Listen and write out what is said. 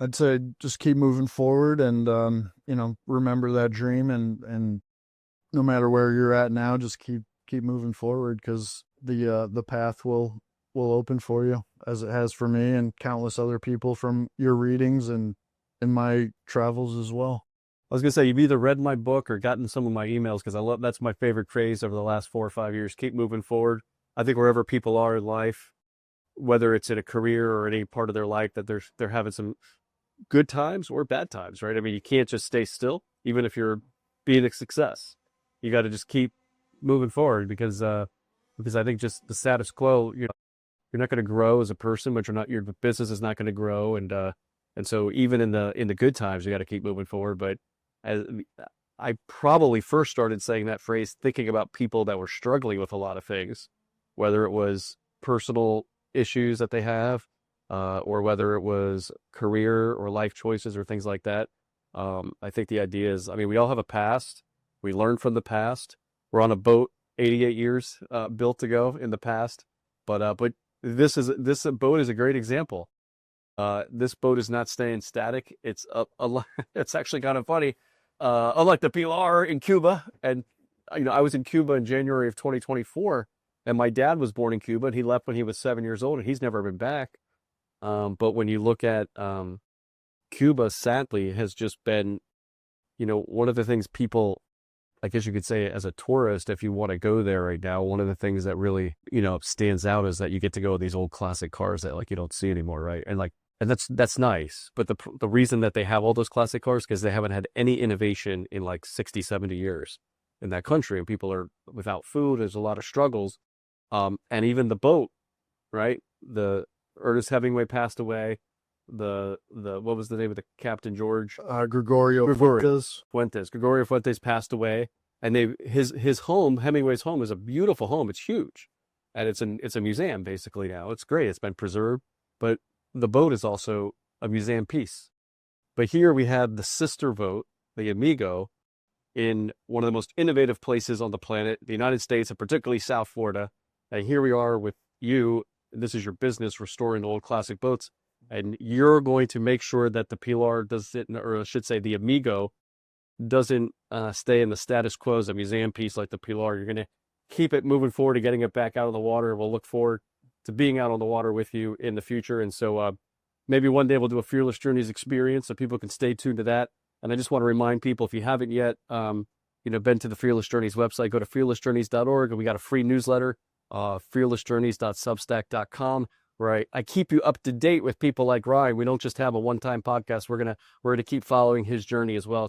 I'd say just keep moving forward and, remember that dream and no matter where you're at now, just keep moving forward because the path will open for you as it has for me and countless other people from your readings and in my travels as well. I was gonna say you've either read my book or gotten some of my emails because I love that's my favorite phrase over the last 4 or 5 years. Keep moving forward. I think wherever people are in life, whether it's in a career or any part of their life, that they're having some good times or bad times, right? I mean, you can't just stay still, even if you're being a success. You got to just keep moving forward because I think just the status quo, you're not going to grow as a person, but your business is not going to grow, and so even in the good times, you got to keep moving forward. But as I probably first started saying that phrase, thinking about people that were struggling with a lot of things, whether it was personal issues that they have, or whether it was career or life choices or things like that. I think the idea is, I mean, we all have a past. We learn from the past. We're on a boat 88 years built to go in the past, but this boat is a great example. This boat is not staying static. It's it's actually kind of funny. Unlike the Pilar in Cuba, and I was in Cuba in January of 2024, and my dad was born in Cuba, and he left when he was 7 years old, and he's never been back. But when you look at Cuba, sadly, has just been, one of the things people, I guess you could say as a tourist, if you want to go there right now, one of the things that really, stands out is that you get to go with these old classic cars that like you don't see anymore, right? And that's nice. But the reason that they have all those classic cars because they haven't had any innovation in like 60, 70 years in that country, and people are without food. There's a lot of struggles. And even the boat, right? The Ernest Hemingway passed away. The what was the name of the Captain George? Gregorio Fuentes. Gregorio Fuentes passed away, and his home, Hemingway's home, is a beautiful home. It's huge, and it's a museum basically now. It's great. It's been preserved, but the boat is also a museum piece. But here we have the sister boat, the Amigo, in one of the most innovative places on the planet, the United States, and particularly South Florida. And here we are with you. This is your business, restoring old classic boats. And you're going to make sure that the Pilar doesn't, or I should say the Amigo, doesn't stay in the status quo as a museum piece like the Pilar. You're going to keep it moving forward and getting it back out of the water. We'll look forward to being out on the water with you in the future. And so maybe one day we'll do a Fearless Journeys experience so people can stay tuned to that. And I just want to remind people, if you haven't yet, been to the Fearless Journeys website, go to fearlessjourneys.org, and we got a free newsletter, fearlessjourneys.substack.com, where I keep you up to date with people like Ryan. We don't just have a one-time podcast. We're gonna keep following his journey as well.